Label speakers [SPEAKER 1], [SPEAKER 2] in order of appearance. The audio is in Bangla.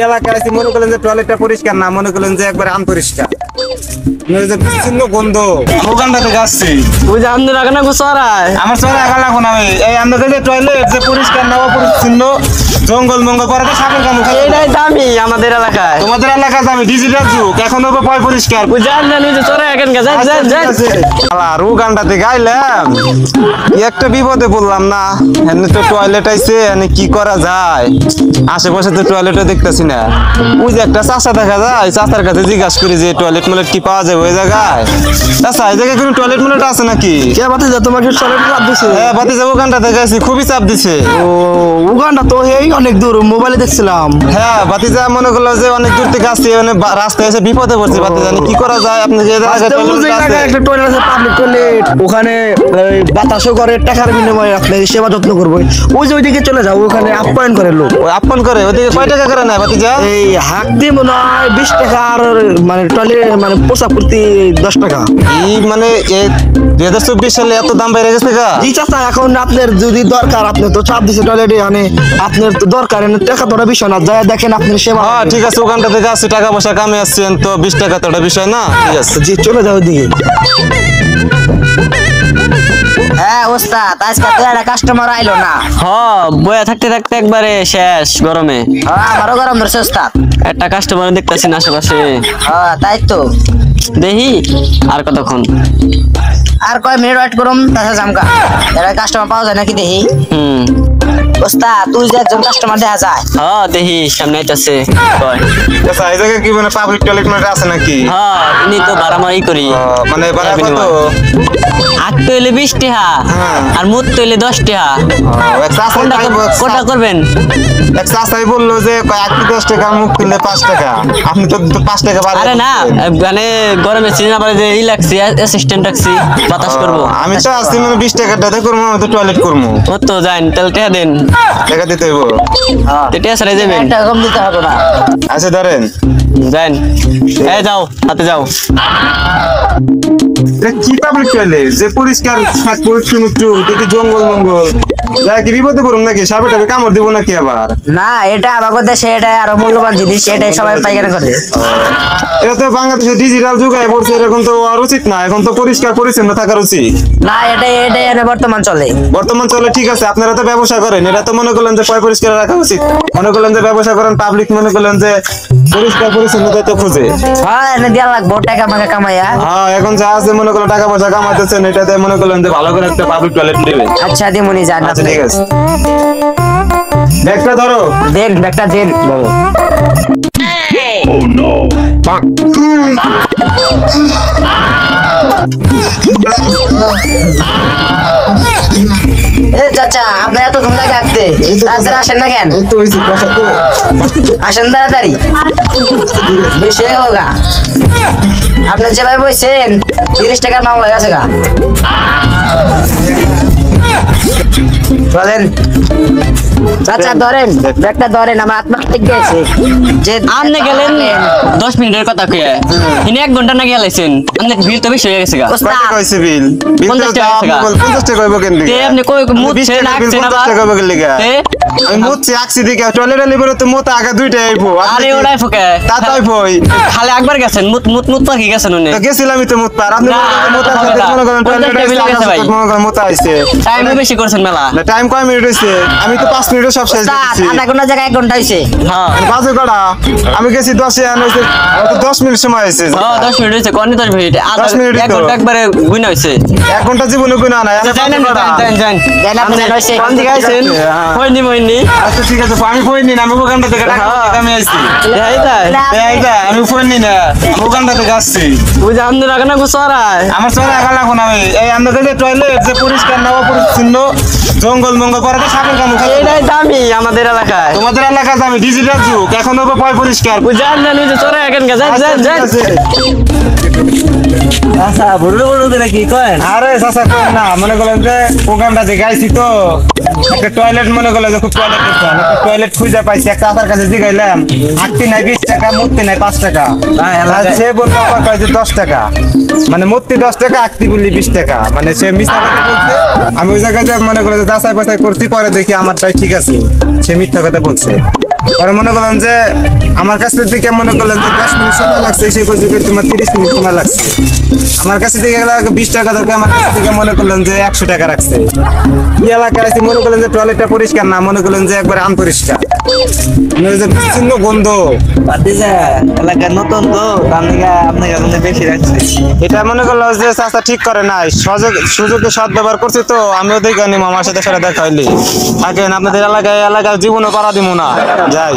[SPEAKER 1] এলাকায় আছি মনে করলেন যে টয়লেটটা পরিষ্কার না, মনে করলেন যে একবার আনপরিষ্কার, বিচ্ছিন্ন গন্ধ। ওখানটা থেকে আসছি
[SPEAKER 2] ওই যে আমাদের আগে না গোসরায়
[SPEAKER 1] আমার সঙ্গে আগা লাগো না। এই আমাদের যে টয়লেট যে পরিষ্কার না অপরিচ্ছন্ন, জঙ্গল মঙ্গল পরে তো সাপের কামড় খায়।
[SPEAKER 2] এইটাই দামি আমাদের এলাকায়।
[SPEAKER 1] তোমাদের এলাকায় আমি ডিজিটাল যুগ, এখন হবে পয় পরিষ্কার।
[SPEAKER 2] ওই জান জানি যে চলে এখন যান যান যান।
[SPEAKER 1] আর ও গানটাতে গাইলাম একটা বিপদে বললাম না, এনে তো টয়লেট আইছে, এনে কি করা যায়? আশেপাশে তো টয়লেটও দেখতেছি না। ওই যে একটা চাচা দেখা যায়, চাচার কাছে জিজ্ঞাসা করি যে টয়লেট মলেট কি পাওয়া যায় ওই জায়গায়। চাচা এই জায়গায় কোনো টয়লেট মলেট আছে নাকি?
[SPEAKER 2] কে বাতি যা তোমাকে টয়লেট চাপ দিছে?
[SPEAKER 1] হ্যাঁ বাতি যাবো গানটাতে গেছি, খুবই চাপ দিছে।
[SPEAKER 2] ও উগান্ডা তো এই অনেক দূর, মোবাইলে দেখছিলাম।
[SPEAKER 1] হ্যাঁ বাতিজা মনে করলো যে অনেক দূর থেকে আসছে, মানে রাস্তায় এসে বিপদে পড়ছে। বাতিজা কি করা যায়? আপনি যে
[SPEAKER 2] একটা টয়লেট আছে, পাবলিক টয়লেট, ওখানে বাতাসও করে, টাকার বিনিময়ে আপনার সেবা যত্ন করবো। ওই যে ওইদিকে চলে যাও, ওখানে আপ্যায়ন করে লোক।
[SPEAKER 1] আপন করে ওইদিকে কয় টাকা করে নেয় বাতিজা?
[SPEAKER 2] এই হাক দিয়ে মনে হয় 20 টাকা, আর মানে টয়লেট মানে পোশাক প্রতি 10 টাকা।
[SPEAKER 1] এই মানে 2024 সালে এত দাম বেড়ে গেছে গা?
[SPEAKER 2] জি চাচা, এখন আপনার যদি দরকার, আপনি তো চাপ দিছে টয়লেটে, মানে আপনার তো দরকার, টাকা তো ওটা বিষয় না, যা দেখেন আপনার সেবা।
[SPEAKER 1] হ্যাঁ ঠিক আছে, ওখানটা থেকে আসছি, টাকা পয়সা কামে আসছেন তো, 20 টাকা তো ওটা বিষয় না। ঠিক আছে
[SPEAKER 2] জি চলে যাও ওইদিকে।
[SPEAKER 3] হ্যাঁ ওস্তাদ, আজকে তো একটা কাস্টমার আইলো না।
[SPEAKER 2] বয়া থাকতে থাকতে একবারে শেষ গরমে।
[SPEAKER 3] আমারও গরম ধরছে ওস্তাদ।
[SPEAKER 2] একটা কাস্টমার দেখতেছি না আশেপাশে।
[SPEAKER 3] তাই তো
[SPEAKER 2] দেখি আর কতক্ষণ।
[SPEAKER 3] আর কয় মিনিট ওয়েট করুম, তাছাড়া জামকা এরা কাস্টমার পাওয়া যায় নাকি দেখি। ওস্তাদ তুই যে একজন কাস্টমার দেখা যায়।
[SPEAKER 2] দেখি সামনে আইতাছে। কয়
[SPEAKER 1] আচ্ছা এই জায়গায় কি মানে পাবলিক টয়লেট মলেট আছে নাকি?
[SPEAKER 2] ইনি তো বাড়ামারি করি।
[SPEAKER 1] মানে ভাড়া কত?
[SPEAKER 2] আগ তৈলে 20 টাকা আর মুত তৈলে 10 টাকা। কোনটা করবেন?
[SPEAKER 1] এক চাচাই বললো যে আগে 10 টাকা, মুখ তুললে 5 টাকা। আপনি তো 5 টাকা বাড়াই।
[SPEAKER 2] আরে না, মানে গরমে সিজন আবার যে ই লাগছে, অ্যাসিস্ট্যান্ট রাখছি, বাতাস করবো।
[SPEAKER 1] আমি তো আসছি মানে 20 টাকাটাতে করবো, আমি তো টয়লেট করবো।
[SPEAKER 2] ও তো যান, তাহলে টাকা দেন।
[SPEAKER 1] টাকা দিতে হইব?
[SPEAKER 2] টাকা ছাড়াই যাবেন?
[SPEAKER 3] একটা কম দিতে হবে না।
[SPEAKER 1] আচ্ছা ধরেন
[SPEAKER 2] যান, এই যাও, হাতে যাও।
[SPEAKER 1] কি পাবলিক টয়লেট যে পরিষ্কার দেখি জঙ্গল মঙ্গল, কি বিপদে পড়ুন নাকি? সাপে টাপে কামড় দিব নাকি আবার?
[SPEAKER 3] না, এটা আমাদের দেশে এটা আরো মূল্যবান জিনিস, এটাই সবাই পাইকারি করে।
[SPEAKER 1] এটা তো বাংলাদেশে ডিজিটাল যুগায় পড়ছে, এরকম তো আর উচিত না। এখন তো পরিষ্কার পরিচ্ছন্ন থাকার উচিত।
[SPEAKER 3] না, এটাই বর্তমান চলে।
[SPEAKER 1] বর্তমান চলে ঠিক আছে, আপনারা তো ব্যবসা করেন, এটা তো মনে করলেন যে পরিষ্কার রাখা উচিত। মনে করলেন যে ব্যবসা করেন, পাবলিক মনে করলেন যে পরিষ্কার পরিচ্ছন্নতা তো খুঁজে।
[SPEAKER 3] এনে দেওয়া লাগবো টাকা মাকা কামাইয়া।
[SPEAKER 1] এখন যা আছে মনে করলেন টাকা পয়সা কামাইতেছেন, এটাতে মনে করলেন যে ভালো করে একটা পাবলিক টয়লেট দেবে।
[SPEAKER 3] আচ্ছা দিমুনি যান।
[SPEAKER 1] আচ্ছা ঠিক আছে, ব্যাগটা ধরো।
[SPEAKER 3] দেন ব্যাগটা দেন। চাচা আপনার এত ঘুম লাগে আসতে, তাড়াতাড়ি আসেন না কেন? আসেন তাড়াতাড়ি, বেশি হোগা। আপনি যেভাবে বলছেন 30 টাকার মামলা গেছে গা। বলেন চাচা, ধরেন ব্যাগটা ধরেন, আমার আত্মা ঠিক গেছে। যে
[SPEAKER 2] আপনি গেলেন 10 মিনিটের কথা কয়ে, ইনি 1 ঘন্টা না গেলেছেন। আপনার বিল তো বেশি হয়ে গেছে গা।
[SPEAKER 1] কত টাকা হইছে বিল?
[SPEAKER 2] 50 টাকা হইছে গা।
[SPEAKER 1] 50 টাকা হইব কেন দিকে?
[SPEAKER 2] আপনি কই মুছছেন, আঁকছেন আবার।
[SPEAKER 1] 50 টাকা হইব কেন দিকে? আমি মুছছি আঁকছি দিকে, টয়লেটে লিবরে তো মোতা আগে দুইটা আইবো।
[SPEAKER 2] আরে ওটাই ফোকে
[SPEAKER 1] তা তাই ভই।
[SPEAKER 2] খালি একবার গেছেন, মুত মুত মুত পাকি গেছেন উনি।
[SPEAKER 1] তো গেছিলামই তো মুতপার। আপনি মোতা সাথে মনে করেন টয়লেটে মনে করেন মোতা আইছে।
[SPEAKER 2] টাইমে বেশি করছেন মেলা।
[SPEAKER 1] না টাইম কয় মিনিট হইছে? আমি তো 5 মিনিটে সব শেষ দিছি।
[SPEAKER 3] আধা ঘন্টা জায়গায় 1 ঘন্টা হইছে।
[SPEAKER 1] বাজে কটা? আমি গেছি 10 এ, হইছে 10 মিনিট সময় হইছে।
[SPEAKER 2] 10 মিনিট হইছে, কোন 10 মিনিট?
[SPEAKER 1] 10 মিনিট
[SPEAKER 2] 1 ঘন্টা একবারে গুইনা হইছে।
[SPEAKER 1] 1 ঘন্টা জীবনে গুনা না।
[SPEAKER 2] যান আপনি হইছে কোন দিকে আইছেন? হইনি মইনি।
[SPEAKER 1] আচ্ছা ঠিক আছে, আমি ফোন নিন, আমি ওখানটা থেকে টাকা আমি আসছি। আমি ফোন নিন, আমি ওখানটা থেকে আসছি।
[SPEAKER 2] ওই যে আমাদের আগে না গোসরায়
[SPEAKER 1] আমার সঙ্গে আগা লাগো না। এই আমাদের যে টয়লেট যে পরিষ্কার না অপরিচ্ছন্ন, জঙ্গল মঙ্গল পরে তো সাপের কামড় খায়।
[SPEAKER 2] এইটাই দামি আমাদের এলাকায়।
[SPEAKER 1] তোমাদের এলাকায় আমি ডিজিটাল যুগ, এখন হবে পয় পরিষ্কার।
[SPEAKER 2] ওই যান জানি যে চলে এখন যান যান যান। আচ্ছা বড় বড় দিলে কি করেন?
[SPEAKER 1] আরে চাচা করেন না, মনে করেন যে ওখানটা যে গাইছি তো একটা টয়লেট, মনে করলেন যে খুব টয়লেট করতাম, একটা টয়লেট খুঁজে পাইছি। একটা চাচার কাছে জিগাইলাম, আঁকতি নাই 20 টাকা, মূর্তি নাই 5 টাকা। সে বললো আমার কাছে 10 টাকা, মানে মূর্তি 10 টাকা, আঁকতি বললি 20 টাকা। মানে সে মিথ্যা কথা বলছে। আমি ওই জায়গায় মনে করে যাচাই বাছাই করছি, পরে দেখি আমারটাই ঠিক আছে, সে মিথ্যা কথা বলছে। আর মনে করলাম যে আমার কাছ থেকে মনে করলেন যে 10 মিনিট সময় লাগছে, সে কইছে যে তোমার 30 মিনিট সময় লাগছে। আমার কাছে থেকে গেলে 20 টাকা দরকার, আমার কাছ থেকে মনে করলেন যে 100 টাকা রাখছে। এই এলাকায় আছে মনে করলেন যে টয়লেটটা পরিষ্কার না, মনে করলেন যে একবার আনপরিষ্কার, মনে হচ্ছে বিচ্ছিন্ন গন্ধ।
[SPEAKER 2] বাতিজা এলাকার নতুন তো তার লিগা আপনার কাছে বেশি রাখছে।
[SPEAKER 1] এটা মনে করলো যে চাচা ঠিক করে নাই, সুযোগে সৎ ব্যবহার করছি তো আমিও দেখে নিম, আমার সাথে সেটা দেখা হইলি থাকেন আপনাদের এলাকায় জীবনে পাড়া দিব না যাই।